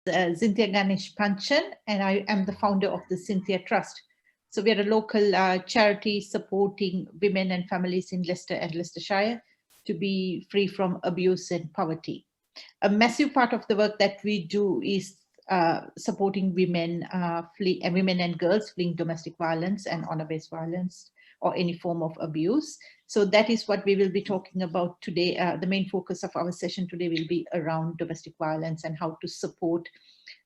Zinthiya Ganeshpanchan, and I am the founder of the Zinthiya Trust. So we are a local charity supporting women and families in Leicester and Leicestershire to be free from abuse and poverty. A massive part of the work that we do is supporting women, women and girls fleeing domestic violence and honor-based violence or any form of abuse. So that is what we will be talking about today. The main focus of our session today will be around domestic violence and how to support,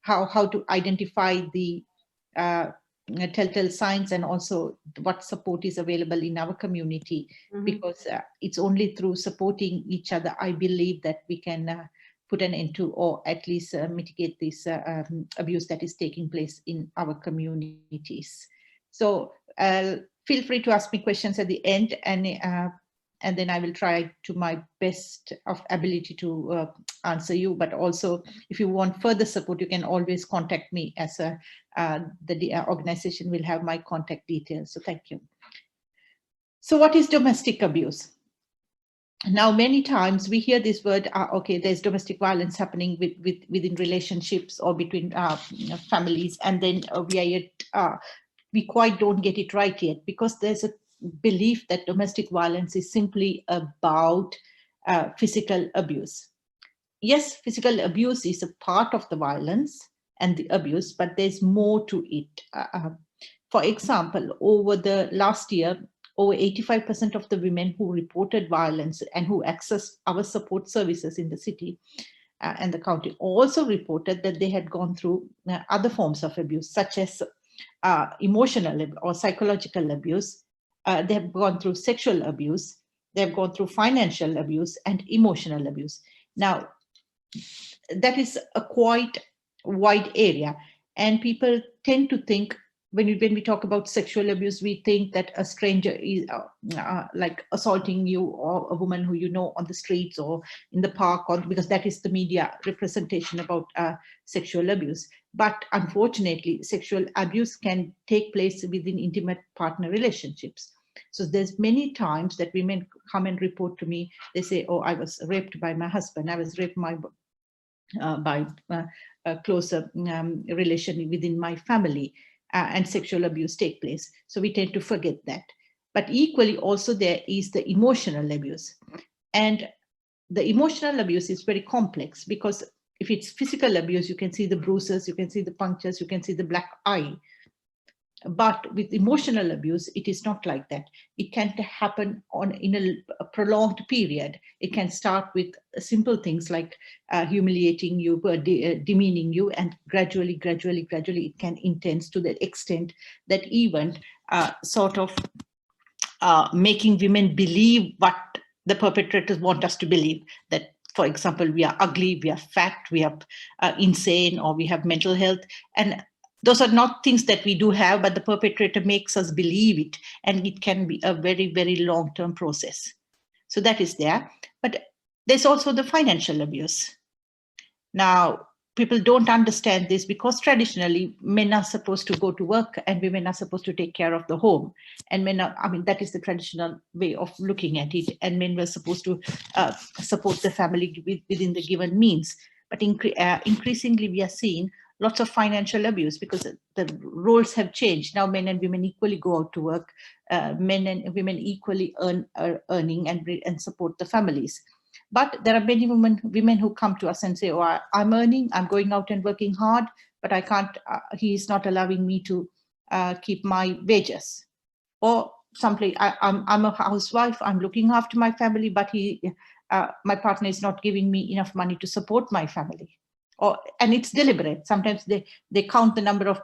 how to identify the telltale signs and also what support is available in our community, because it's only through supporting each other, I believe, that we can put an end to, or at least mitigate this abuse that is taking place in our communities. So feel free to ask me questions at the end, and then I will try to my best of ability to answer you. But also, if you want further support, you can always contact me, as the organization will have my contact details. So thank you. So what is domestic abuse? Now, many times we hear this word, okay, there's domestic violence happening within relationships or between families, and then we quite don't get it right yet, because there's a belief that domestic violence is simply about physical abuse. Yes, physical abuse is a part of the violence and the abuse, but there's more to it. For example, over the last year, over 85% of the women who reported violence and who accessed our support services in the city and the county also reported that they had gone through other forms of abuse, such as emotional or psychological abuse. They have gone through sexual abuse, they have gone through financial abuse and emotional abuse. Now, that is a quite wide area, and people tend to think, when we talk about sexual abuse, we think that a stranger is like assaulting you, or a woman who you know on the streets or in the park, or because that is the media representation about sexual abuse. But unfortunately, sexual abuse can take place within intimate partner relationships. So there's many times that women come and report to me, they say, oh, I was raped by my husband, I was raped by a closer relation within my family, and sexual abuse take place. So we tend to forget that. But equally also there is the emotional abuse. And the emotional abuse is very complex, because if it's physical abuse, you can see the bruises, you can see the punctures, you can see the black eye. But with emotional abuse, it is not like that. It can happen in a prolonged period. It can start with simple things like humiliating you, demeaning you, and gradually it can intense to the extent that even sort of making women believe what the perpetrators want us to believe, that, for example, we are ugly, we are fat, we are insane, or we have mental health. And those are not things that we do have, but the perpetrator makes us believe it, and it can be a very, very long-term process. So that is there. But there's also the financial abuse. Now, people don't understand this, because traditionally men are supposed to go to work and women are supposed to take care of the home. And men are, that is the traditional way of looking at it. And men were supposed to support the family within the given means. But increasingly we are seeing lots of financial abuse, because the roles have changed. Now men and women equally go out to work. Men and women equally are earning and support the families. But there are many women who come to us and say, oh, I'm earning, I'm going out and working hard, but I can't, he is not allowing me to keep my wages. Or simply, I'm a housewife, I'm looking after my family, but my partner is not giving me enough money to support my family. And it's deliberate. Sometimes they count the number of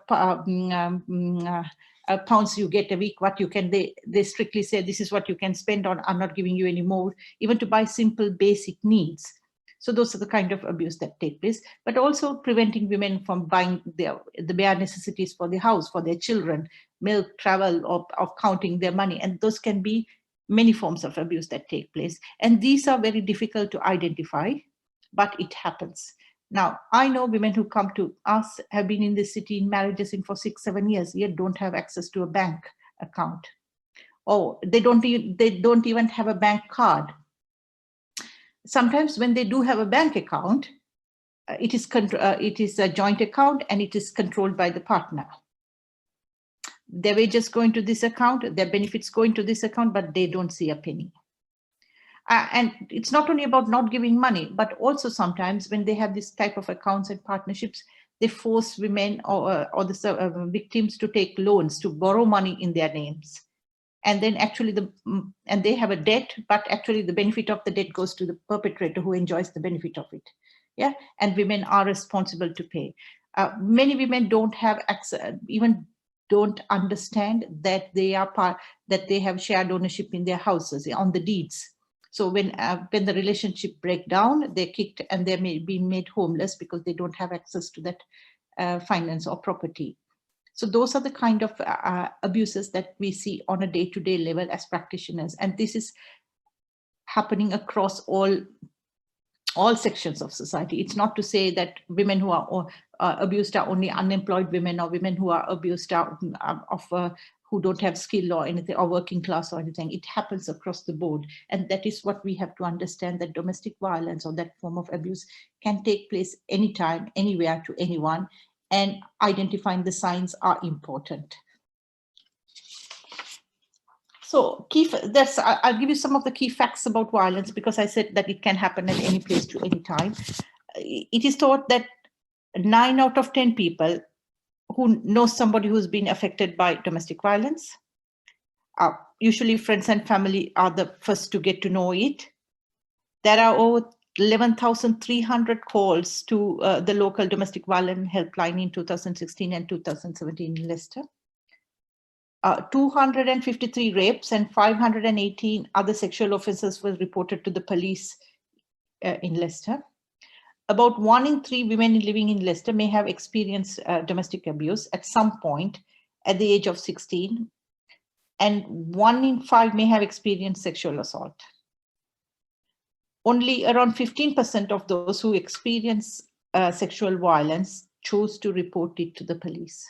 pounds you get a week, what you can, they strictly say, this is what you can spend on, I'm not giving you any more, even to buy simple basic needs. So those are the kind of abuse that take place, but also preventing women from buying the bare necessities for the house, for their children, milk, travel, or counting their money. And those can be many forms of abuse that take place. And these are very difficult to identify, but it happens. Now, I know women who come to us have been in this city in marriages for 6-7 years, yet don't have access to a bank account. Or they don't even have a bank card. Sometimes when they do have a bank account, it is a joint account and it is controlled by the partner. Their wages go into this account, their benefits go into this account, but they don't see a penny. And it's not only about not giving money, but also sometimes when they have this type of accounts and partnerships, they force women or the victims to take loans, to borrow money in their names. And then actually and they have a debt, but actually the benefit of the debt goes to the perpetrator who enjoys the benefit of it. Yeah, and women are responsible to pay. Many women don't have access, even don't understand that they have shared ownership in their houses, on the deeds. So when the relationship break down, they're kicked and they may be made homeless because they don't have access to that finance or property. So those are the kind of abuses that we see on a day-to-day level as practitioners. And this is happening across all sections of society. It's not to say that women who are abused are only unemployed women, or women who are abused are who don't have skill or anything, or working class or anything. It happens across the board. And that is what we have to understand, that domestic violence or that form of abuse can take place anytime, anywhere, to anyone. And identifying the signs are important. So I'll give you some of the key facts about violence, because I said that it can happen at any place to any time. It is thought that 9 out of 10 people who know somebody who's been affected by domestic violence. Usually friends and family are the first to get to know it. There are over 11,300 calls to the local domestic violence helpline in 2016 and 2017 in Leicester. 253 rapes and 518 other sexual offences were reported to the police in Leicester. About 1 in 3 women living in Leicester may have experienced domestic abuse at some point at the age of 16, and 1 in 5 may have experienced sexual assault. Only around 15% of those who experience sexual violence chose to report it to the police.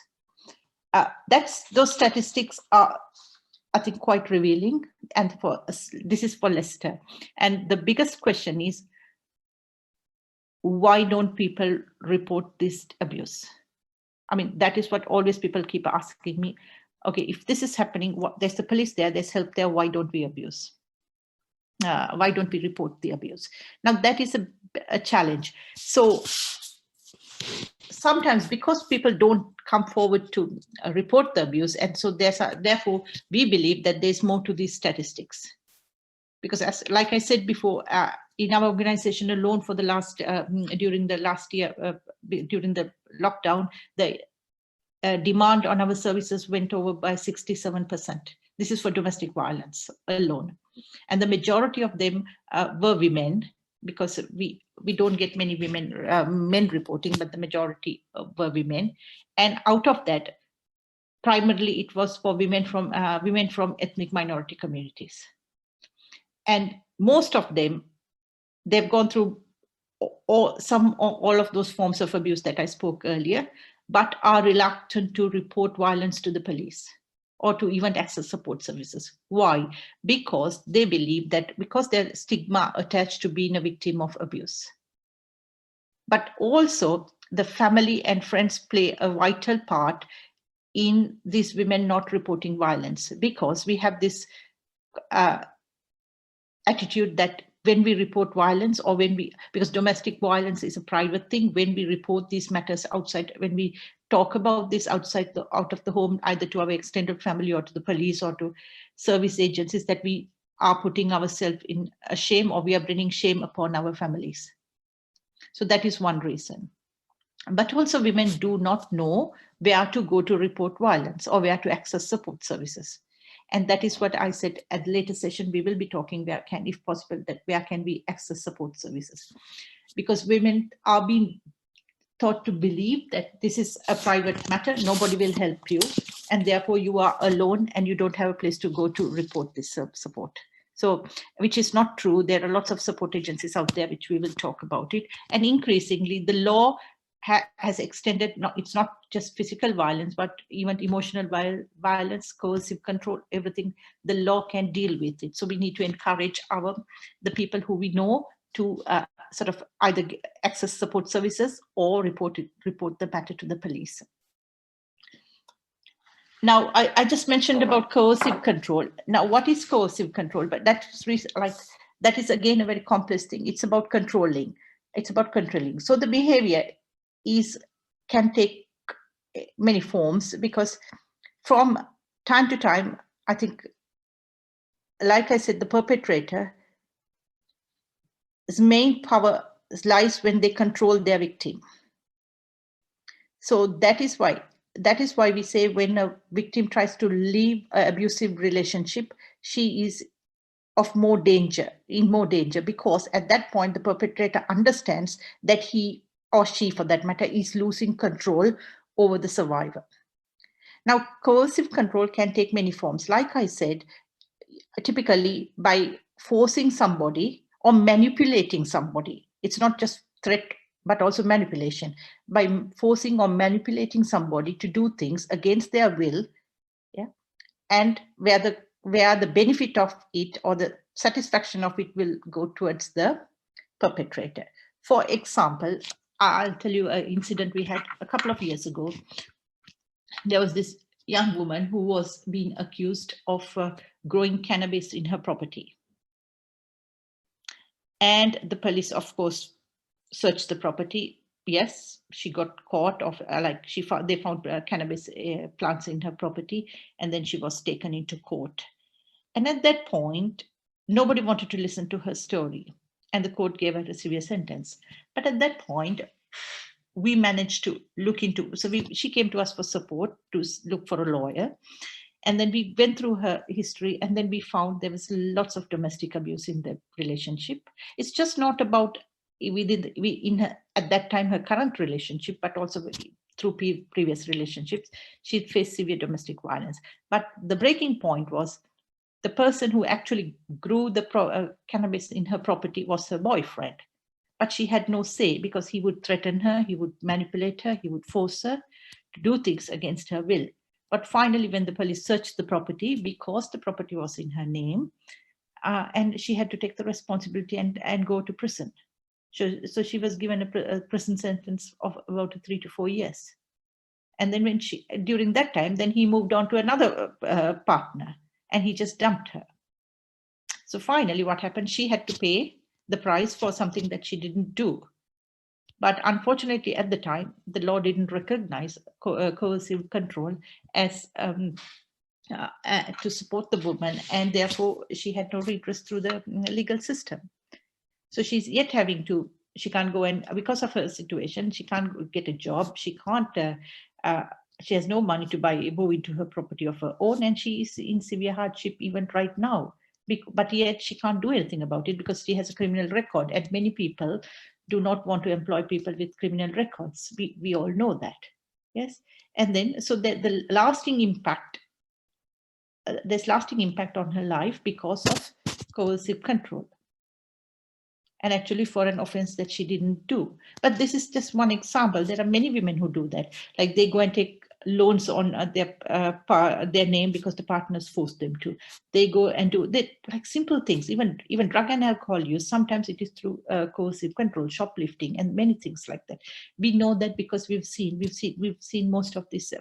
Those statistics are, I think, quite revealing, and this is for Leicester. And the biggest question is, why don't people report this abuse? I mean, that is what always people keep asking me. Okay, if this is happening, there's the police there, there's help there, why don't we abuse? Why don't we report the abuse? Now, that is a challenge. So sometimes, because people don't come forward to report the abuse, and so therefore we believe that there's more to these statistics. Because like I said before, in our organization alone, for the last during the last year, during the lockdown, the demand on our services went over by 67%. This is for domestic violence alone, and the majority of them were women, because we don't get many men reporting, but the majority were women. And out of that, primarily it was for women from ethnic minority communities. And most of them, they've gone through all of those forms of abuse that I spoke earlier, but are reluctant to report violence to the police or to even access support services. Why? Because they believe that because there's stigma attached to being a victim of abuse. But also the family and friends play a vital part in these women not reporting violence, because we have this attitude that when we report violence, or because domestic violence is a private thing, when we report these matters outside, when we talk about this out of the home, either to our extended family or to the police or to service agencies, that we are putting ourselves in a shame, or we are bringing shame upon our families. So that is one reason. But also women do not know where to go to report violence or where to access support services. And that is what I said at the later session, we will be talking if possible, where can we access support services? Because women are being taught to believe that this is a private matter, nobody will help you, and therefore you are alone and you don't have a place to go to report this support. So, which is not true. There are lots of support agencies out there, which we will talk about it. And increasingly, the law has extended, it's not just physical violence, but even emotional violence, coercive control, everything, the law can deal with it. So we need to encourage the people who we know to sort of either access support services or report the matter to the police. Now, I just mentioned about coercive control. Now, what is coercive control? But that is again a very complex thing. It's about controlling. It's about controlling. So the behavior can take many forms, because from time to time, I think, like I said, the perpetrator's main power lies when they control their victim. So that is why we say when a victim tries to leave an abusive relationship, she is in more danger, because at that point the perpetrator understands that he or she, for that matter, is losing control over the survivor. Now, coercive control can take many forms. Like I said, typically by forcing somebody or manipulating somebody. It's not just threat, but also manipulation. By forcing or manipulating somebody to do things against their will, yeah, and where the benefit of it or the satisfaction of it will go towards the perpetrator. For example, I'll tell you an incident we had a couple of years ago. There was this young woman who was being accused of growing cannabis in her property. And the police, of course, searched the property. Yes, she got caught they found cannabis plants in her property, and then she was taken into court. And at that point, nobody wanted to listen to her story, and the court gave her a severe sentence. But at that point, we managed to look into, she came to us for support to look for a lawyer. And then we went through her history, and then we found there was lots of domestic abuse in the relationship. It's just not about at that time, her current relationship, but also through previous relationships, she faced severe domestic violence. But the breaking point was the person who actually grew the cannabis in her property was her boyfriend. But she had no say, because he would threaten her, he would manipulate her, he would force her to do things against her will. But finally, when the police searched the property, because the property was in her name, and she had to take the responsibility and go to prison. So she was given a prison sentence of about 3 to 4 years. And then during that time, then he moved on to another partner, and he just dumped her. So finally, what happened? She had to pay the price for something that she didn't do. But unfortunately, at the time, the law didn't recognize coercive control as to support the woman, and therefore she had no redress through the legal system. So she's yet she can't go, and because of her situation, she can't get a job. She can't, she has no money to move into her property of her own, and she is in severe hardship even right now. But yet she can't do anything about it because she has a criminal record, and many people do not want to employ people with criminal records. We all know that, yes. And then, so the lasting impact, there's lasting impact on her life because of coercive control. And actually for an offense that she didn't do. But this is just one example. There are many women who do that. Like they go and take loans on their name because the partners force them to. They go and do like simple things, even drug and alcohol use. Sometimes it is through coercive control, shoplifting, and many things like that. We know that because we've seen most of these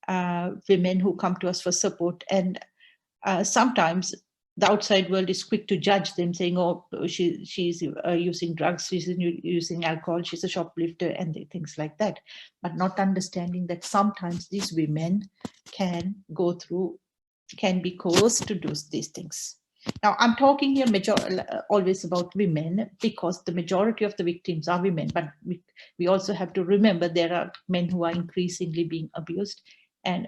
women who come to us for support, and sometimes the outside world is quick to judge them, saying, oh, she's using drugs, she's using alcohol, she's a shoplifter, and things like that. But not understanding that sometimes these women can be coerced to do these things. Now, I'm talking here always about women, because the majority of the victims are women, but we also have to remember there are men who are increasingly being abused.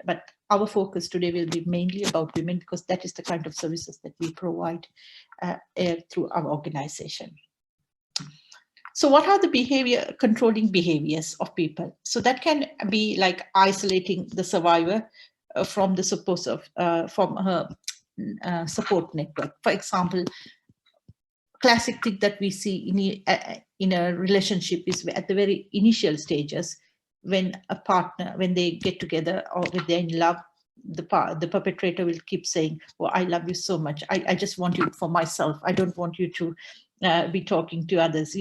But our focus today will be mainly about women, because that is the kind of services that we provide through our organization. So what are the controlling behaviors of people? So that can be like isolating the survivor from her support network. For example, classic thing that we see in a relationship is at the very initial stages, when they get together or when they're in love, the perpetrator will keep saying, oh, I love you so much. I just want you for myself. I don't want you to be talking to others,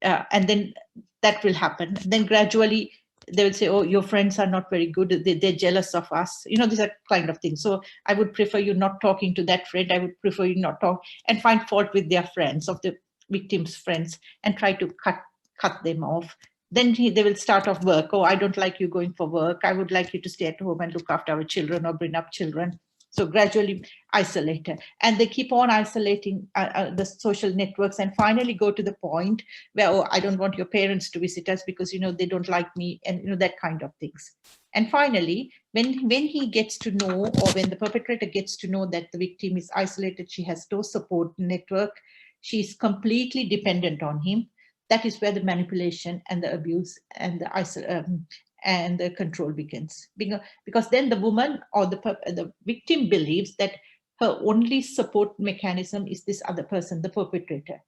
and then that will happen. Then gradually they will say, oh, your friends are not very good, they're jealous of us, these are kind of things. So I would prefer you not talking to that friend, I would prefer you not talk, and find fault with their friends, of the victim's friends, and try to cut them off. Then they will start off work. Oh, I don't like you going for work, I would like you to stay at home and look after our children or bring up children. So gradually isolated, and they keep on isolating the social networks, and finally go to the point where, oh, I don't want your parents to visit us because they don't like me, and that kind of things. And finally, when he gets to know, or when the perpetrator gets to know that the victim is isolated, she has no support network, she's completely dependent on him, that is where the manipulation and the abuse and the control begins. Because then the woman or the victim believes that her only support mechanism is this other person, the perpetrator,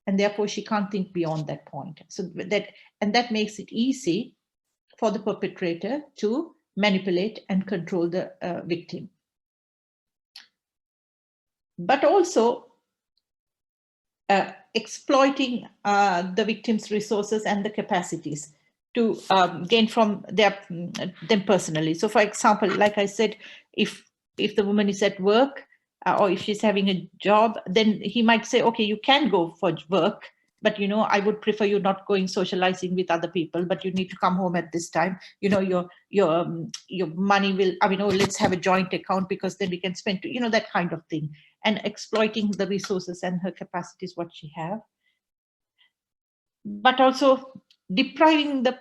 and therefore she can't think beyond that point. So that makes it easy for the perpetrator to manipulate and control the victim. But also exploiting the victim's resources and the capacities to gain from them personally. So for example, like I said, if the woman is at work, or if she's having a job, then he might say, okay, you can go for work, but I would prefer you not going socializing with other people, but you need to come home at this time. Your money will, let's have a joint account, because then we can spend, that kind of thing. And exploiting the resources and her capacities, what she have, but also depriving the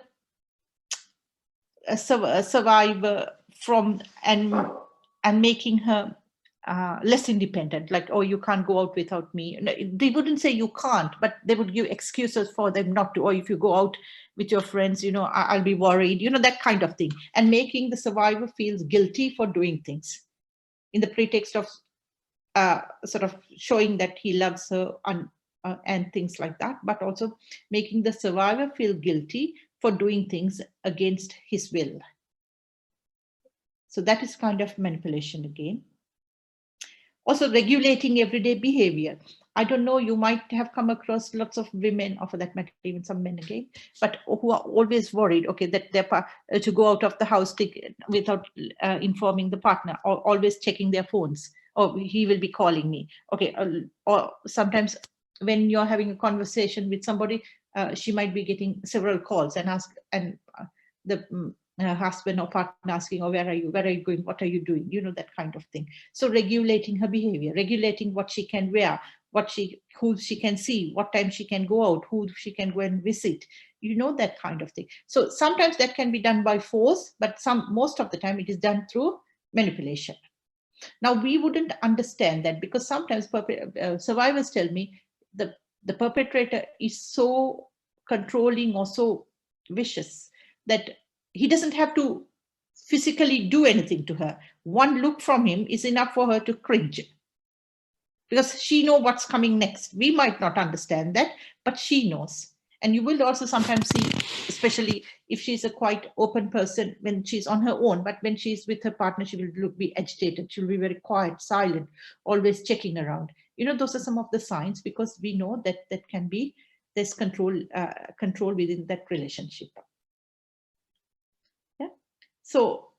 survivor from and making her less independent, like, oh, you can't go out without me. They wouldn't say you can't, but they would give excuses for them not to. Or if you go out with your friends, I'll be worried, that kind of thing. And making the survivor feels guilty for doing things in the pretext of sort of showing that he loves her and things like that, but also making the survivor feel guilty for doing things against his will. So that is kind of manipulation again. Also regulating everyday behavior. I don't know, you might have come across lots of women, or for that matter, even some men again, but who are always worried, okay, that they're to go out of the house without informing the partner, or always checking their phones. Oh, he will be calling me. Okay, or sometimes when you're having a conversation with somebody, she might be getting several calls and the husband or partner asking, oh, where are you going, what are you doing, that kind of thing. So regulating her behavior, regulating what she can wear, who she can see, what time she can go out, who she can go and visit, that kind of thing. So sometimes that can be done by force, but most of the time it is done through manipulation. Now we wouldn't understand that, because sometimes survivors tell me the perpetrator is so controlling or so vicious that he doesn't have to physically do anything to her. One look from him is enough for her to cringe, because she knows what's coming next. We might not understand that, but she knows. And you will also sometimes see, especially if she's a quite open person when she's on her own, but when she's with her partner, she will be agitated. She'll be very quiet, silent, always checking around. Those are some of the signs, because we know that there's control within that relationship. Yeah. So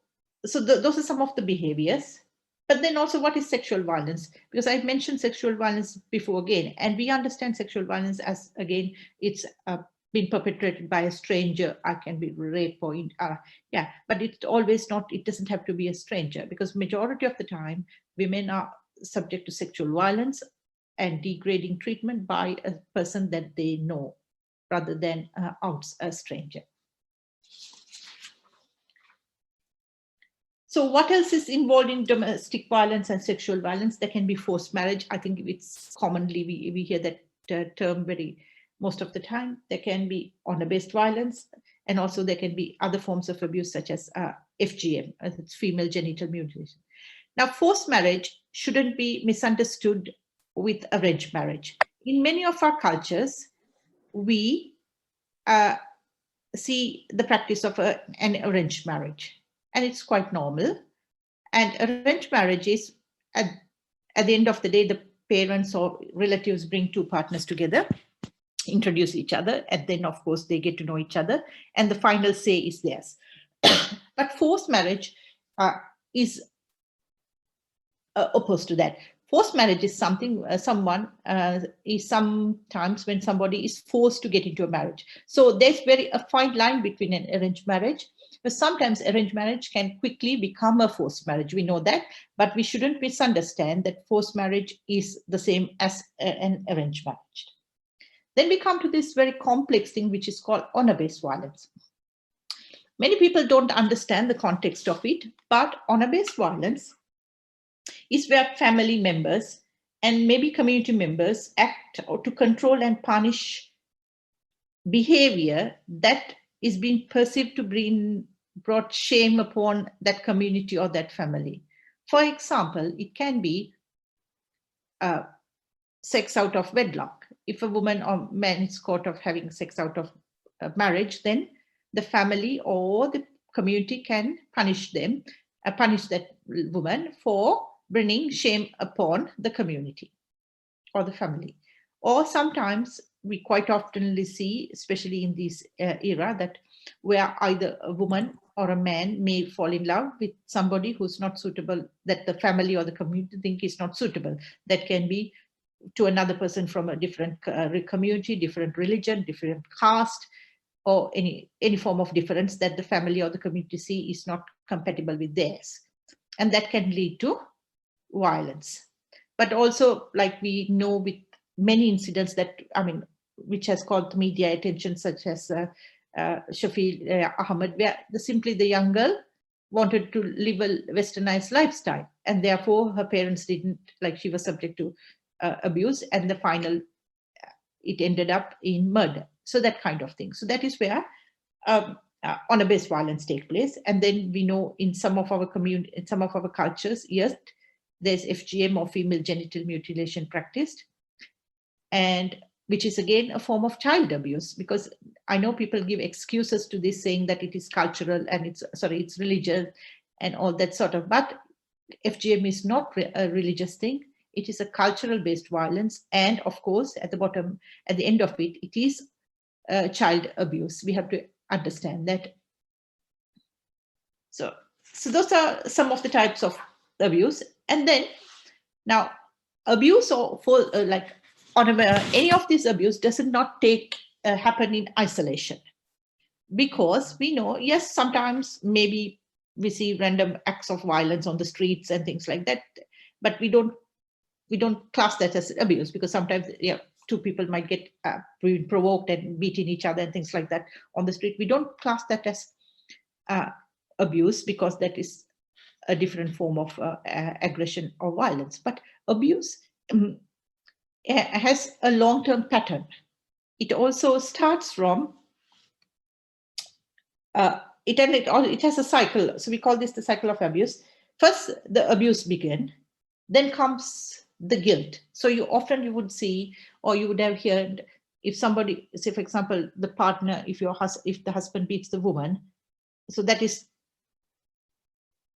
those are some of the behaviors. But then also, what is sexual violence? Because I've mentioned sexual violence before again, and we understand sexual violence as, again, it's been perpetrated by a stranger. I can be rape or but it's always not. It doesn't have to be a stranger, because majority of the time women are subject to sexual violence and degrading treatment by a person that they know, rather than a stranger. So what else is involved in domestic violence and sexual violence? There can be forced marriage. I think it's commonly, we hear that term most of the time. There can be honor-based violence, and also there can be other forms of abuse, such as FGM, it's female genital mutilation. Now, forced marriage shouldn't be misunderstood with arranged marriage. In many of our cultures, we see the practice of an arranged marriage, and it's quite normal. And arranged marriage is, at the end of the day, parents or relatives bring two partners together, introduce each other, and then of course they get to know each other, and the final say is theirs. But forced marriage is opposed to that. Forced marriage is something someone is sometimes when somebody is forced to get into a marriage. So there's a fine line between an arranged marriage, but sometimes arranged marriage can quickly become a forced marriage. We know that, but we shouldn't misunderstand that forced marriage is the same as an arranged marriage. Then we come to this very complex thing, which is called honor-based violence. Many people don't understand the context of it, but honor-based violence is where family members and maybe community members act to control and punish behavior that is being perceived to brought shame upon that community or that family. For example, it can be sex out of wedlock. If a woman or man is caught of having sex out of marriage, then the family or the community can punish that woman for bringing shame upon the community or the family. Or sometimes we quite often see, especially in this era, that where either a woman or a man may fall in love with somebody who's not suitable, that the family or the community think is not suitable. That can be to another person from a different community, different religion, different caste, or any form of difference that the family or the community see is not compatible with theirs. And that can lead to violence. But also, like we know with many incidents that, which has caught the media attention, such as Shafi Ahmed, where simply the young girl wanted to live a westernized lifestyle, and therefore her parents didn't, she was subject to abuse, and the final, it ended up in murder. So that kind of thing. So that is where honor-based violence take place. And then we know in some of our community, in some of our cultures, yes, there's FGM or female genital mutilation practiced, and which is again a form of child abuse, because I know people give excuses to this, saying that it is cultural and it's religious and all that sort of, but FGM is not a religious thing. It is a cultural based violence. And of course, at the end of it, it is child abuse. We have to understand that. So those are some of the types of abuse. And then now abuse or any of this abuse does not happen in isolation, because we know, yes, sometimes maybe we see random acts of violence on the streets and things like that, but we don't class that as abuse, because sometimes two people might get provoked and beating each other and things like that on the street. We don't class that as abuse, because that is a different form of aggression or violence. But abuse has a long-term pattern. It also starts from it has a cycle. So we call this the cycle of abuse. First, the abuse begins, then comes the guilt. So you would see, or you would have heard, if somebody, say for example, the partner, if the husband beats the woman, so that is,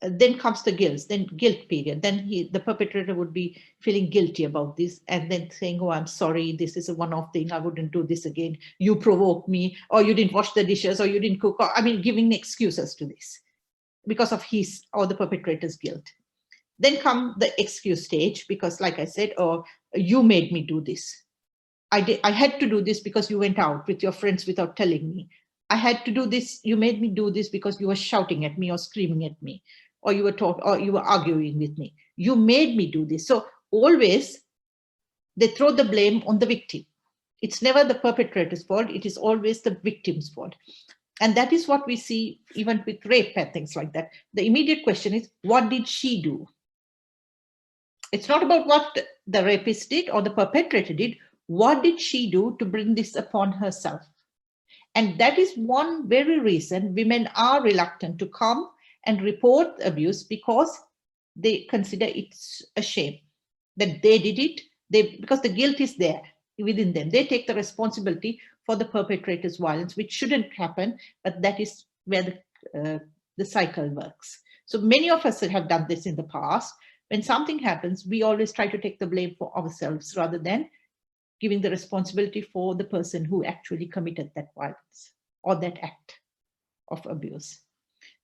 then comes the guilt period. Then the perpetrator would be feeling guilty about this, and then saying, oh, I'm sorry, this is a one-off thing, I wouldn't do this again, you provoked me, or you didn't wash the dishes, or you didn't cook, or giving excuses to this because of his or the perpetrator's guilt. Then come the excuse stage, because like I said, oh, you made me do this. I had to do this because you went out with your friends without telling me. I had to do this, you made me do this because you were shouting at me or screaming at me, or you were arguing with me. You made me do this. So always they throw the blame on the victim. It's never the perpetrator's fault. It is always the victim's fault. And that is what we see even with rape and things like that. The immediate question is, what did she do? It's not about what the rapist did or the perpetrator did. What did she do to bring this upon herself? And that is one very reason women are reluctant to come and report abuse, because they consider it's a shame that they did it. Because the guilt is there within them. They take the responsibility for the perpetrator's violence, which shouldn't happen, but that is where the cycle works. So many of us have done this in the past, when something happens, we always try to take the blame for ourselves rather than giving the responsibility for the person who actually committed that violence or that act of abuse.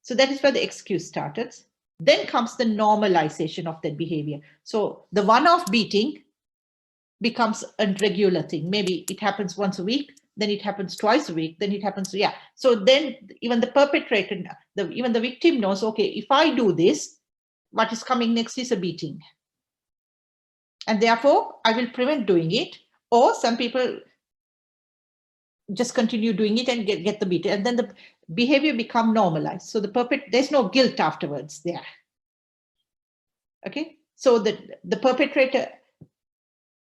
So that is where the excuse started. Then comes the normalization of that behavior. So the one-off beating becomes a regular thing. Maybe it happens once a week, then it happens twice a week, then it happens, yeah. So then even the perpetrator, even the victim knows, okay, if I do this, what is coming next is a beating. And therefore, I will prevent doing it. Or some people just continue doing it and get the beating. And then the behavior become normalized. So there's no guilt afterwards there. Okay, so the perpetrator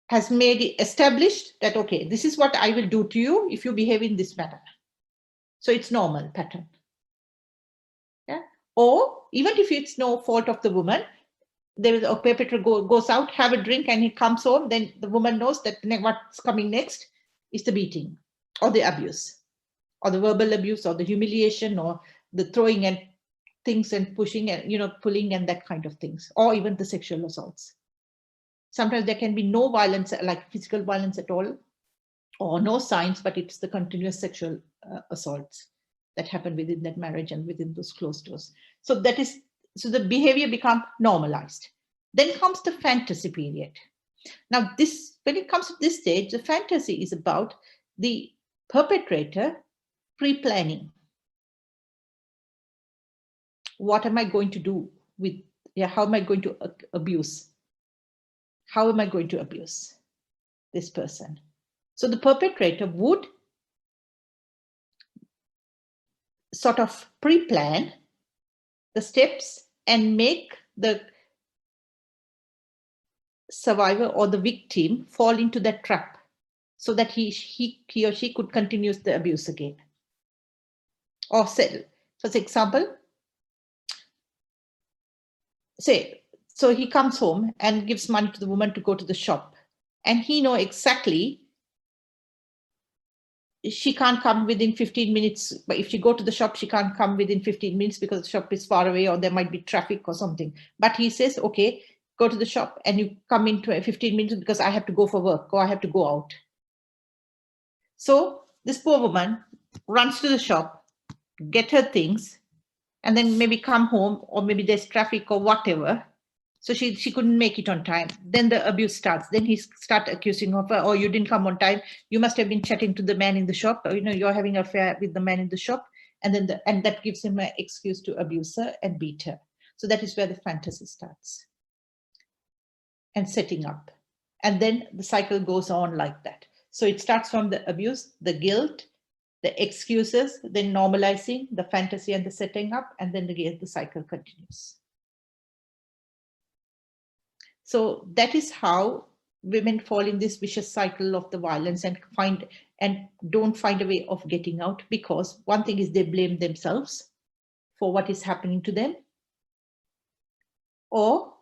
has established that, okay, this is what I will do to you if you behave in this manner. So it's normal pattern. Yeah. Or even if it's no fault of the woman, there is a perpetrator goes out, have a drink, and he comes home, then the woman knows that what's coming next is the beating or the abuse or the verbal abuse or the humiliation or the throwing and things and pushing and pulling and that kind of things, or even the sexual assaults. Sometimes there can be no violence, like physical violence at all, or no signs, but it's the continuous sexual assaults that happen within that marriage and within those closed doors. So the behavior becomes normalized. Then comes the fantasy period. Now, when it comes to this stage, the fantasy is about the perpetrator pre-planning. What am I going to do how am I going to abuse? How am I going to abuse this person? So the perpetrator would sort of pre-plan the steps and make the survivor or the victim fall into that trap so that he or she could continue the abuse again. Or say, for example, so he comes home and gives money to the woman to go to the shop, and he knows exactly she can't come within 15 minutes. But if she go to the shop, she can't come within 15 minutes because the shop is far away or there might be traffic or something. But he says, okay, go to the shop and you come in 15 minutes because I have to go for work or I have to go out. So this poor woman runs to the shop, get her things, and then maybe come home, or maybe there's traffic or whatever. So she couldn't make it on time. Then the abuse starts. Then he starts accusing of her, oh, you didn't come on time. You must have been chatting to the man in the shop. Or, you're having an affair with the man in the shop. And then and that gives him an excuse to abuse her and beat her. So that is where the fantasy starts. And setting up. And then the cycle goes on like that. So it starts from the abuse, the guilt, the excuses, then normalizing, the fantasy and the setting up, and then again the cycle continues. So that is how women fall in this vicious cycle of the violence and don't find a way of getting out, because one thing is they blame themselves for what is happening to them, or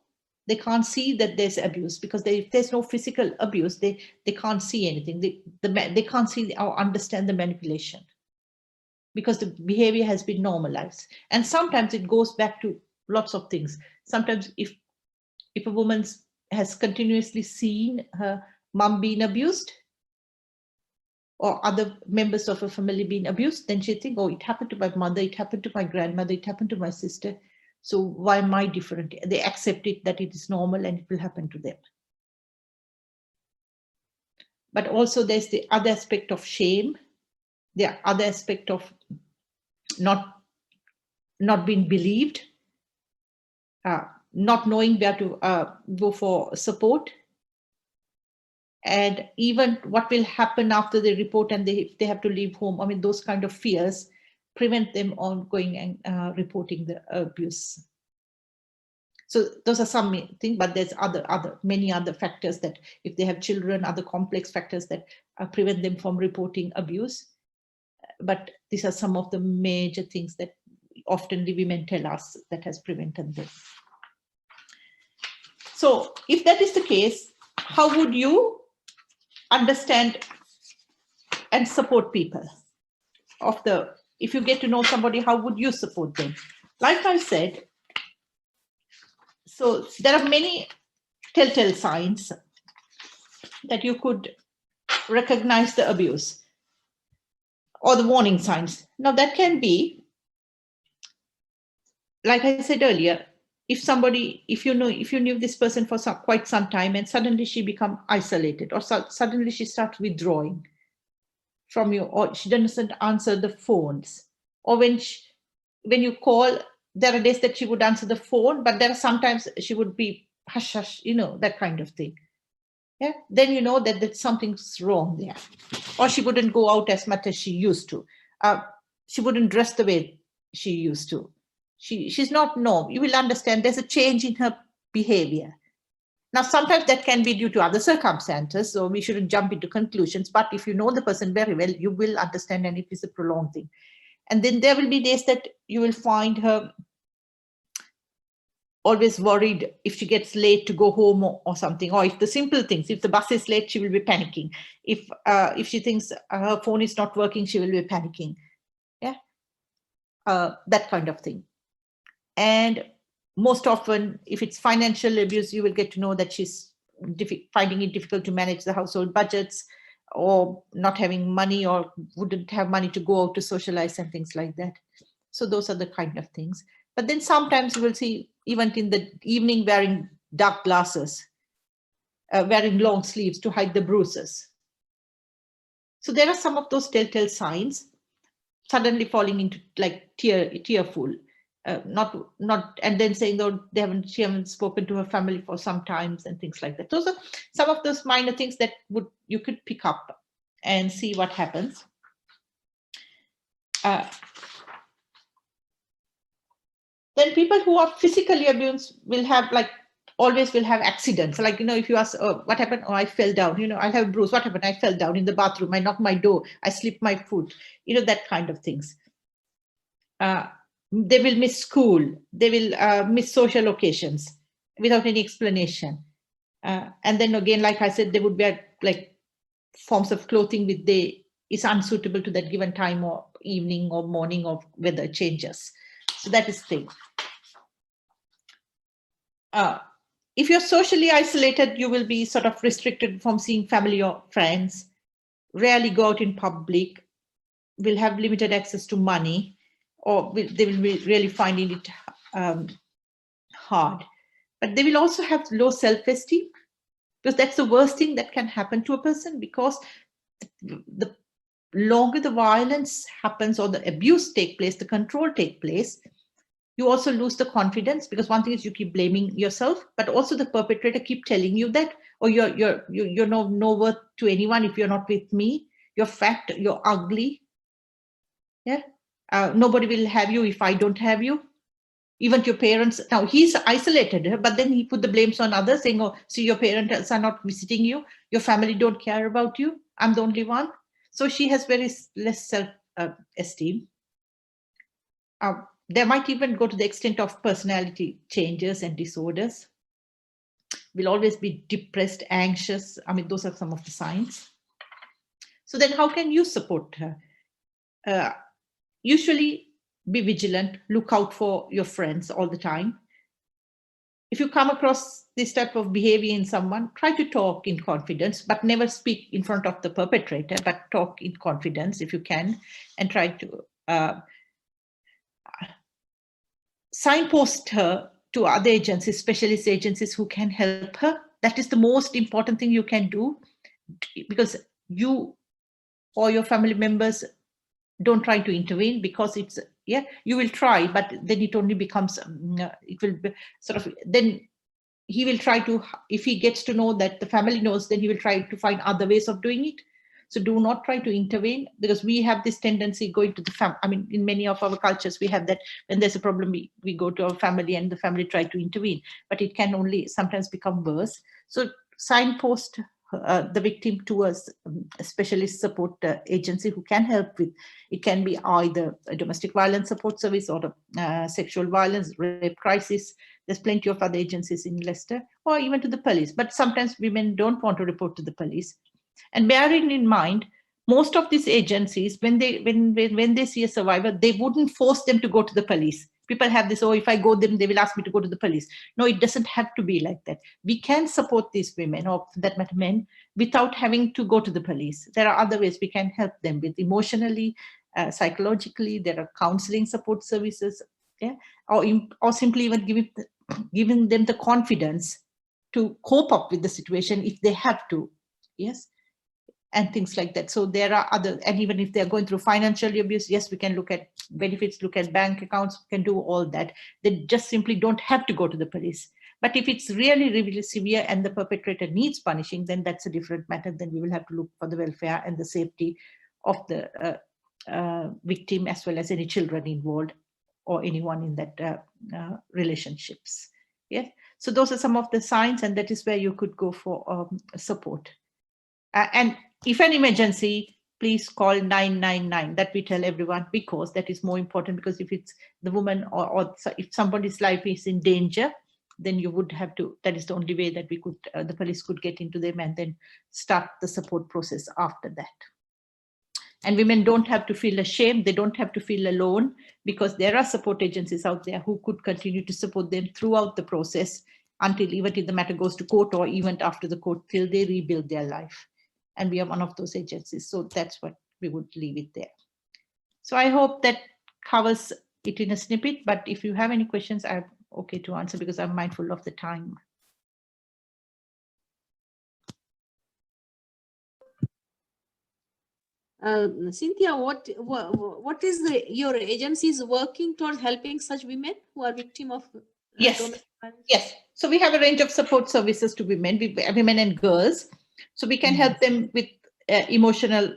they can't see that there's abuse, because if there's no physical abuse, they can't see anything. They can't see or understand the manipulation, because the behavior has been normalized. And sometimes it goes back to lots of things. Sometimes if a woman has continuously seen her mom being abused or other members of her family being abused, then she thinks, oh, it happened to my mother, it happened to my grandmother, it happened to my sister. So why am I different? They accept it, that it is normal and it will happen to them. But also there's the other aspect of shame, the other aspect of not being believed, not knowing where to go for support, and even what will happen after they report and if they have to leave home. I mean, those kind of fears prevent them on going and reporting the abuse. So those are some things, but there's many other factors that if they have children, other complex factors that prevent them from reporting abuse. But these are some of the major things that often the women tell us that has prevented them. So if that is the case, how would you understand and support people? If you get to know somebody, how would you support them? Like I said, So there are many telltale signs that you could recognize the abuse or the warning signs. Now that can be, like I said earlier, if you knew this person for quite some time and suddenly she become isolated, or suddenly she starts withdrawing from you, or she doesn't answer the phones, or when you call, there are days that she would answer the phone, but there are sometimes she would be hush hush, that kind of thing. Yeah, then you know that something's wrong there. Or she wouldn't go out as much as she used to. She wouldn't dress the way she used to. She's not, no, you will understand there's a change in her behavior. Now, sometimes that can be due to other circumstances, so we shouldn't jump into conclusions. But if you know the person very well, you will understand, and it is a prolonged thing. And then there will be days that you will find her always worried if she gets late to go home or something, or if the simple things, if the bus is late, she will be panicking. If she thinks her phone is not working, she will be panicking. Yeah, that kind of thing. And most often, if it's financial abuse, you will get to know that she's finding it difficult to manage the household budgets, or not having money, or wouldn't have money to go out to socialize and things like that. So those are the kind of things. But then sometimes you will see, even in the evening, wearing dark glasses, wearing long sleeves to hide the bruises. So there are some of those telltale signs. Suddenly falling into like tearful, and then saying though she haven't spoken to her family for some times and things like that. Those are some of those minor things that you could pick up and see what happens. Then people who are physically abused will have always will have accidents. Like, if you ask, oh, what happened? Oh, I fell down. I have a bruise. What happened? I fell down in the bathroom. I knocked my door. I slipped my foot. That kind of things. They will miss school. They will miss social occasions without any explanation. And then again, like I said, they would wear forms of clothing is unsuitable to that given time or evening or morning or weather changes. So that is the thing. If you're socially isolated, you will be sort of restricted from seeing family or friends, rarely go out in public, will have limited access to money, or they will be really finding it hard. But they will also have low self-esteem, because that's the worst thing that can happen to a person, because the longer the violence happens or the abuse take place, the control take place, you also lose the confidence, because one thing is you keep blaming yourself, but also the perpetrator keep telling you that, or you're no worth to anyone if you're not with me, you're fat, you're ugly. Yeah, nobody will have you if I don't have you. Even your parents, now he's isolated her, but then he put the blames on others, saying, oh, see, your parents are not visiting you, your family don't care about you, I'm the only one. So she has very less self-esteem. They might even go to the extent of personality changes and disorders. Will always be depressed, anxious. I mean, those are some of the signs. So then how can you support her? Usually be vigilant, look out for your friends all the time. If you come across this type of behavior in someone, try to talk in confidence, but never speak in front of the perpetrator, but talk in confidence if you can, and try to signpost her to other agencies, specialist agencies who can help her. That is the most important thing you can do, because you or your family members don't try to intervene, because it's, yeah, you will try, but then it only becomes, it will be sort of, then he will try to, if he gets to know that the family knows, then he will try to find other ways of doing it. So do not try to intervene, because we have this tendency going to the family. I mean, in many of our cultures, we have that when there's a problem, we go to our family and the family try to intervene, but it can only sometimes become worse. So signpost the victim to a specialist support agency who can help with. It can be either a domestic violence support service or a sexual violence, rape crisis. There's plenty of other agencies in Leicester, or even to the police. But sometimes women don't want to report to the police. And bearing in mind, most of these agencies, when they see a survivor, they wouldn't force them to go to the police. People have this, oh, if I go them, they will ask me to go to the police. No, it doesn't have to be like that. We can support these women, or for that matter men, without having to go to the police. There are other ways we can help them with, emotionally, psychologically. There are counseling support services, yeah, or simply even giving them the confidence to cope up with the situation if they have to, yes, and things like that. So there are other, and even if they're going through financial abuse, yes, we can look at benefits, look at bank accounts, we can do all that. They just simply don't have to go to the police. But if it's really, really severe and the perpetrator needs punishing, then that's a different matter. Then we will have to look for the welfare and the safety of the victim, as well as any children involved or anyone in that relationships. Yes. So those are some of the signs, and that is where you could go for support. And if an emergency, please call 999. That we tell everyone, because that is more important. Because if it's the woman, or if somebody's life is in danger, then you would have to, that is the only way that we could, the police could get into them and then start the support process after that. And women don't have to feel ashamed. They don't have to feel alone, because there are support agencies out there who could continue to support them throughout the process, until even if the matter goes to court, or even after the court, till they rebuild their life. And we are one of those agencies. So that's what we would leave it there. So I hope that covers it in a snippet, but if you have any questions, I'm okay to answer, because I'm mindful of the time. Zinthiya, what is your agency's working towards helping such women who are victim of domestic violence? Yes. So we have a range of support services to women, women and girls. So we can help them with emotional,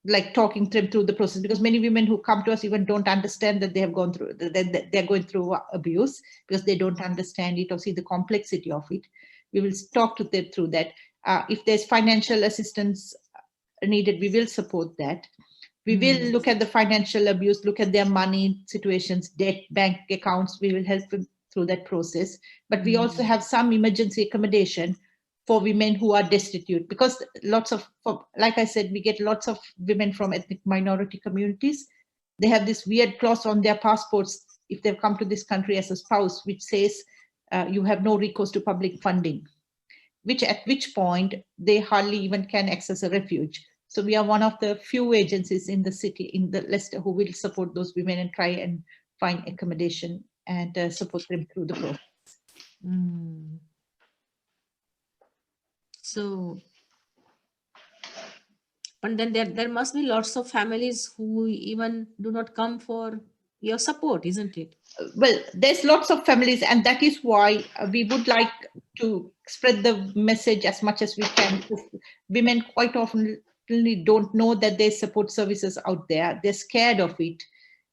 like talking them through the process, because many women who come to us even don't understand that they have gone through, that they're going through abuse, because they don't understand it or see the complexity of it. We will talk to them through that. If there's financial assistance needed, we will support that. We will look at the financial abuse, look at their money situations, debt, bank accounts. We will help them through that process. But we also have some emergency accommodation for women who are destitute, because lots of, like I said, we get lots of women from ethnic minority communities. They have this weird clause on their passports if they've come to this country as a spouse, which says you have no recourse to public funding, at which point they hardly even can access a refuge. So we are one of the few agencies in the city, in the Leicester, who will support those women and try and find accommodation and support them through the process. So, but then there must be lots of families who even do not come for your support, isn't it? Well, there's lots of families, and that is why we would like to spread the message as much as we can. Women quite often don't know that there's support services out there. They're scared of it.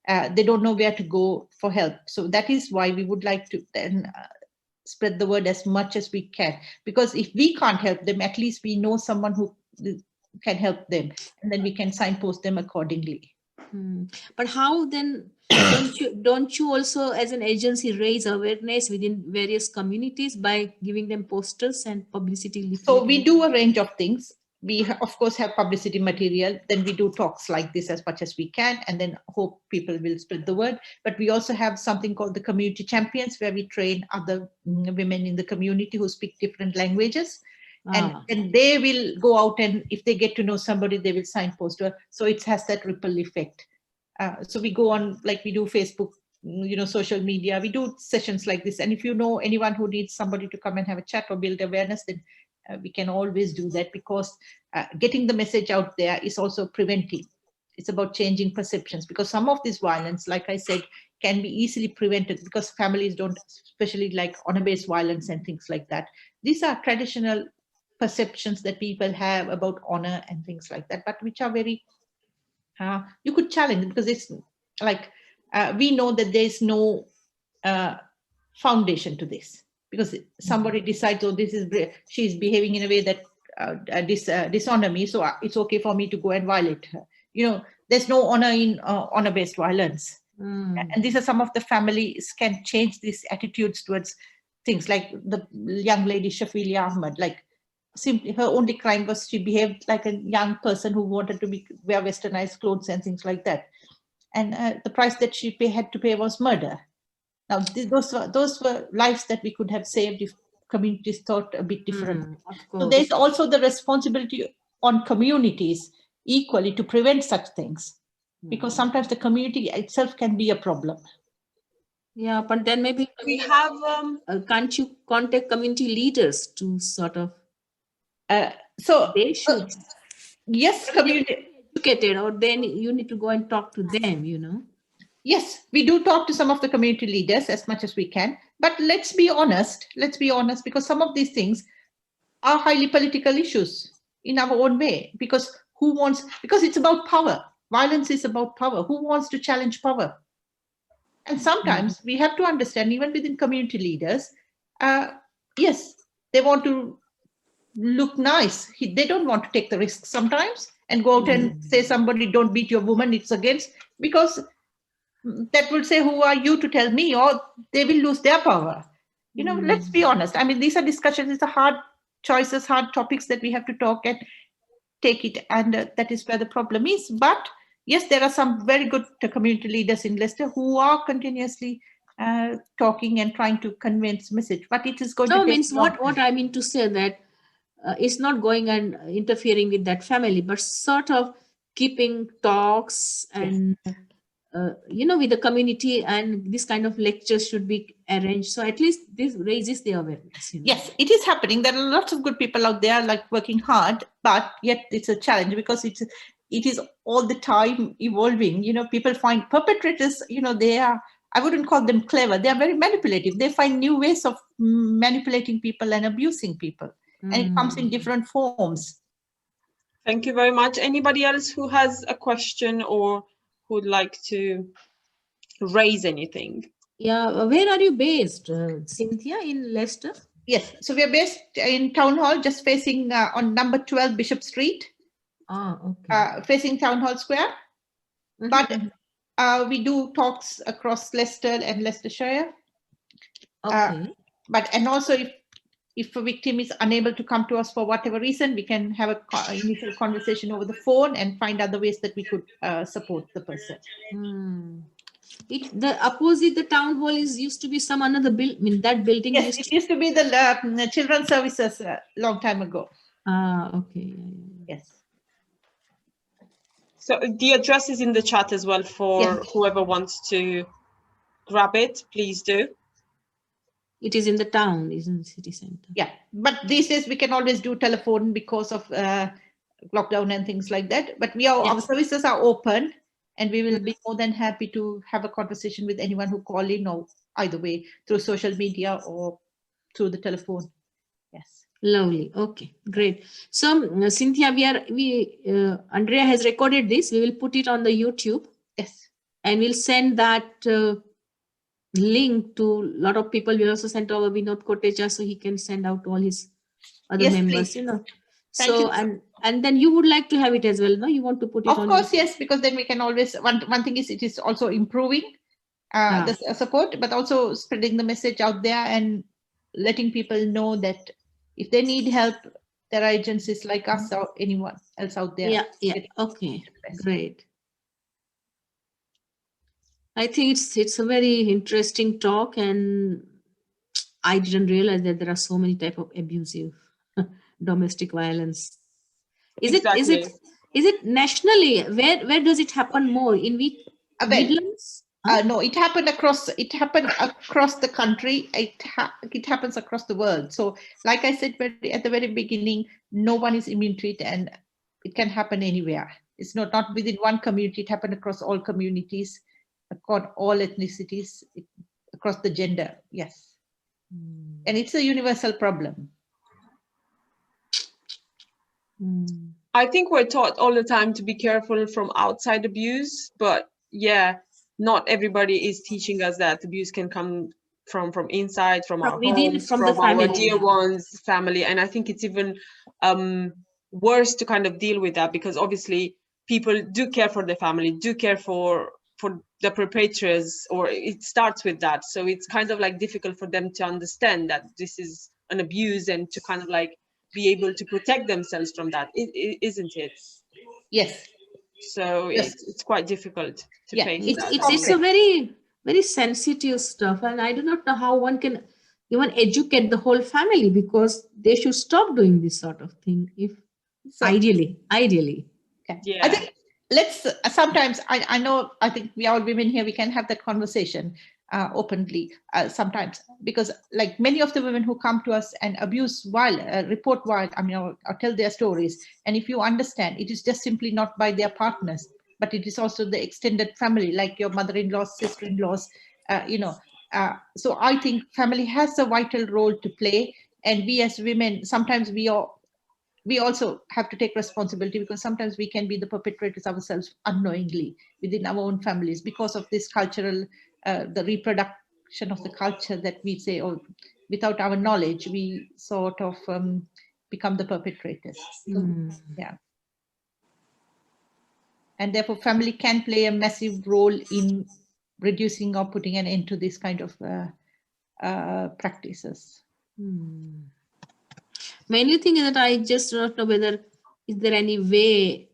They don't know where to go for help. So that is why we would like to then spread the word as much as we can, because if we can't help them, at least we know someone who can help them, and then we can signpost them accordingly. But how then don't you also as an agency raise awareness within various communities by giving them posters and publicity? So we do a range of things. We of course have publicity material, then we do talks like this as much as we can, and then hope people will spread the word. But we also have something called the community champions, where we train other women in the community who speak different languages. And they will go out, and if they get to know somebody, they will signpost her. So it has that ripple effect. So we go on, like we do Facebook, social media, we do sessions like this. And if you know anyone who needs somebody to come and have a chat or build awareness, then we can always do that, because getting the message out there is also preventing. It's about changing perceptions, because some of this violence, like I said, can be easily prevented, because families don't, especially like honor-based violence and things like that. These are traditional perceptions that people have about honor and things like that, but which are very, you could challenge, because it's like, we know that there's no foundation to this, because somebody decides, oh, she's behaving in a way that dishonor me, so it's okay for me to go and violate her. There's no honor in honor-based violence. And these are some of the families can change these attitudes towards things, like the young lady Shafilia Ahmed. Like, simply her only crime was she behaved like a young person who wanted to wear westernized clothes and things like that. And the price that she had to pay was murder. Now, those were lives that we could have saved if communities thought a bit differently. Of So course. there's also the responsibility on communities equally to prevent such things, because sometimes the community itself can be a problem. Yeah, but then maybe We have can't you contact community leaders to sort of So they should yes, community. educated, or then you need to go and talk to them, you know. Yes, we do talk to some of the community leaders as much as we can. But let's be honest, because some of these things are highly political issues in our own way. Because it's about power. Violence is about power. Who wants to challenge power? And sometimes we have to understand, even within community leaders, yes, they want to look nice. They don't want to take the risk sometimes and go out and say somebody, don't beat your woman, it's against, because that will say, who are you to tell me? Or they will lose their power. You know, let's be honest. I mean, these are discussions, these are hard choices, hard topics that we have to talk and take it. And that is where the problem is. But yes, there are some very good community leaders in Leicester who are continuously talking and trying to convince message. But it is going to take means long what I mean to say that it's not going and interfering with that family, but sort of keeping talks and you know, with the community, and this kind of lectures should be arranged. So at least this raises the awareness. You know? Yes, it is happening. There are lots of good people out there, like working hard, but yet it's a challenge because it is all the time evolving. You know, people find perpetrators, you know, I wouldn't call them clever. They are very manipulative. They find new ways of manipulating people and abusing people. And it comes in different forms. Thank you very much. Anybody else who has a question or would like to raise anything? Yeah, where are you based, Cynthia? In Leicester? Yes, so we are based in Town Hall, just facing on number 12 Bishop Street. Okay. Facing Town Hall Square. But we do talks across Leicester and Leicestershire. Okay. And also if a victim is unable to come to us for whatever reason, we can have a initial conversation over the phone and find other ways that we could support the person. The opposite the town hall used to be some another building. I mean, that building Yes, it used to be the children's services a long time ago. Okay. Yes. So the address is in the chat as well for whoever wants to grab it, please do. It is in the town, isn't the city center? Yeah, but these days we can always do telephone because of lockdown and things like that. But our services are open, and we will be more than happy to have a conversation with anyone who call in, or either way through social media or through the telephone. Yes. Lovely. Okay, great. So Cynthia, Andrea has recorded this. We will put it on the YouTube. Yes. And we'll send that link to a lot of people. We also sent our Vinod Kotecha so he can send out to all his other members. Please. You know. Thank you. And then you would like to have it as well, no? You want to put it on? Of course, yes, because then we can always, one thing is it is also improving the support, but also spreading the message out there and letting people know that if they need help, there are agencies like us or anyone else out there. Yeah. Okay, great. I think it's a very interesting talk, and I didn't realize that there are so many types of abusive domestic violence. Is it nationally? Where does it happen more? In which Midlands? No, it happened across the country. It happens across the world. So, like I said at the very beginning, no one is immune to it, and it can happen anywhere. It's not within one community. It happened across all communities, across all ethnicities, across the gender. Yes, and it's a universal problem. I think we're taught all the time to be careful from outside abuse, but not everybody is teaching us that abuse can come from inside, from our homes, from our dear ones, family. And I think it's even worse to kind of deal with that, because obviously people do care for their family, do care for the perpetrators, or it starts with that. So it's kind of like difficult for them to understand that this is an abuse and to kind of like be able to protect themselves from that, isn't it? Yes. So Yes. it's quite difficult to face that. It's a very sensitive stuff, and I do not know how one can even educate the whole family, because they should stop doing this sort of thing. If ideally. Okay. Yeah. I think let's sometimes I know, I think we all women here, we can have that conversation openly sometimes, because like many of the women who come to us and abuse while report while, I mean, or tell their stories, and if you understand, it is just simply not by their partners, but it is also the extended family, like your mother-in-laws, sister-in-laws, so I think family has a vital role to play, and we as women, sometimes we also have to take responsibility, because sometimes we can be the perpetrators ourselves unknowingly within our own families, because of this cultural, the reproduction of the culture that we say, or without our knowledge, we sort of become the perpetrators. So, yeah. And therefore, family can play a massive role in reducing or putting an end to this kind of practices. Many things that I just don't know whether is there any way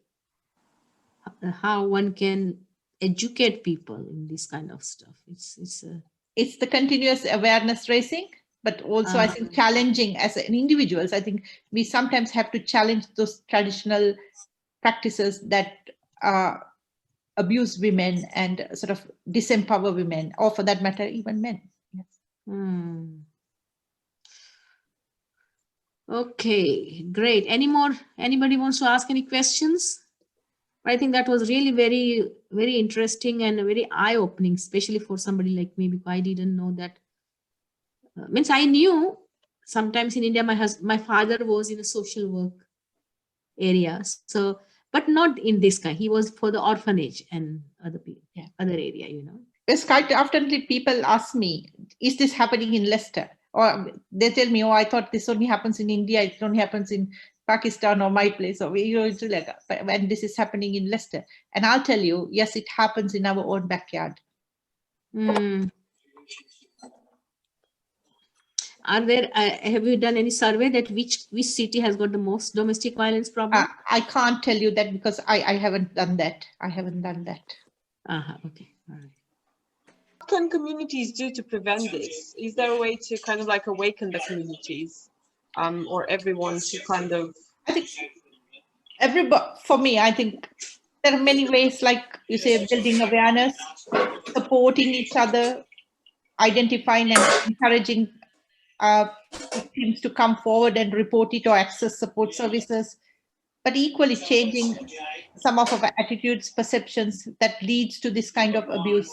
how one can educate people in this kind of stuff. It's the continuous awareness raising, but also I think challenging as an individuals. I think we sometimes have to challenge those traditional practices that abuse women and sort of disempower women, or for that matter, even men. Yes. Okay, great. Anybody wants to ask any questions? I think that was really very, very interesting and very eye-opening, especially for somebody like me, because I didn't know that. Means I knew sometimes in India, my father was in a social work area, so but not in this kind. He was for the orphanage and other area, It's quite often people ask me, is this happening in Leicester? Or they tell me, oh, I thought this only happens in India, it only happens in Pakistan or my place, or it's like, when this is happening in Leicester. And I'll tell you, yes, it happens in our own backyard. Are there? Have you done any survey that which city has got the most domestic violence problem? I can't tell you that, because I haven't done that. Okay, all right. What can communities do to prevent this? Is there a way to kind of like awaken the communities, or everyone to kind of? I think for me, I think there are many ways, like you say, building awareness, supporting each other, identifying and encouraging victims to come forward and report it or access support services, but equally changing some of our attitudes, perceptions that leads to this kind of abuse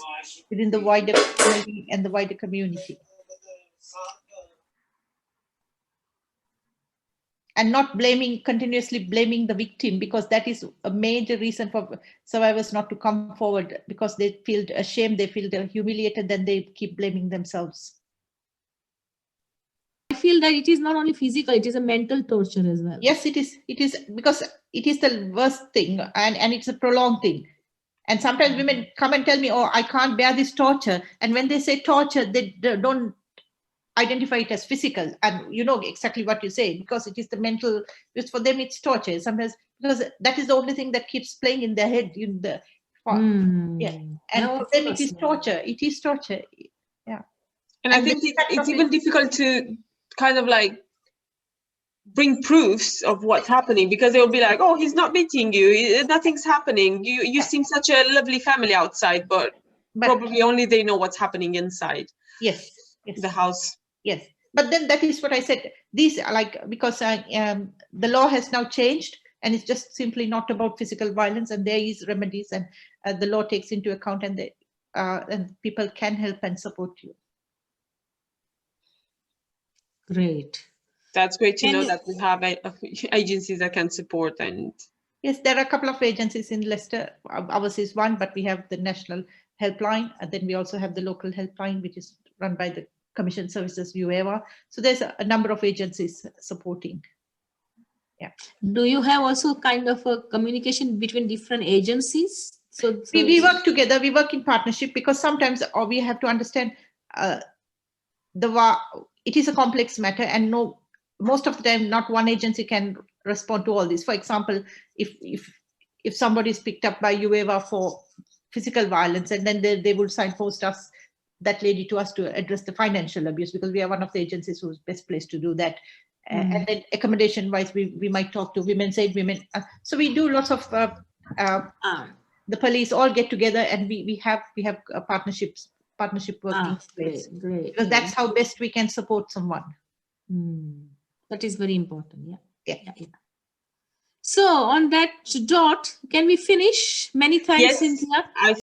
within the wider family and the wider community. And not continuously blaming the victim, because that is a major reason for survivors not to come forward, because they feel ashamed, they feel humiliated, then they keep blaming themselves. I feel that it is not only physical, it is a mental torture as well. Yes, it is, because it is the worst thing, and it's a prolonged thing. And sometimes women come and tell me, oh, I can't bear this torture. And when they say torture, they don't identify it as physical, and you know exactly what you say, because it is the mental, because for them it's torture sometimes, because that is the only thing that keeps playing in their head yeah, and for them it is torture. Yeah. And I think it's even difficult to kind of like bring proofs of what's happening, because they'll be like, oh, he's not beating you, nothing's happening, you seem such a lovely family outside, but probably only they know what's happening inside. Yes. The house. Yes, but then that is what I said. These are like, because the law has now changed, and it's just simply not about physical violence, and there is remedies, and the law takes into account, and people can help and support you. Great. That's great to know that we have agencies that can support. And yes, there are a couple of agencies in Leicester. Ours is one, but we have the national helpline, and then we also have the local helpline, which is run by the Commission Services UEVA. So there's a number of agencies supporting. Yeah. Do you have also kind of a communication between different agencies? So we work together, we work in partnership, because sometimes we have to understand it is a complex matter, and most of the time, not one agency can respond to all this. For example, if somebody is picked up by UEVA for physical violence, and then they would signpost us, that lady, to us to address the financial abuse, because we are one of the agencies who's best placed to do that. And then accommodation wise, we might talk to women's aid, women. So we do lots of the police all get together, and we have a partnership working place. Great. Because that's how best we can support someone. That is very important. Yeah. So on that dot, can we finish? Many thanks, Yes, Zinthiya. I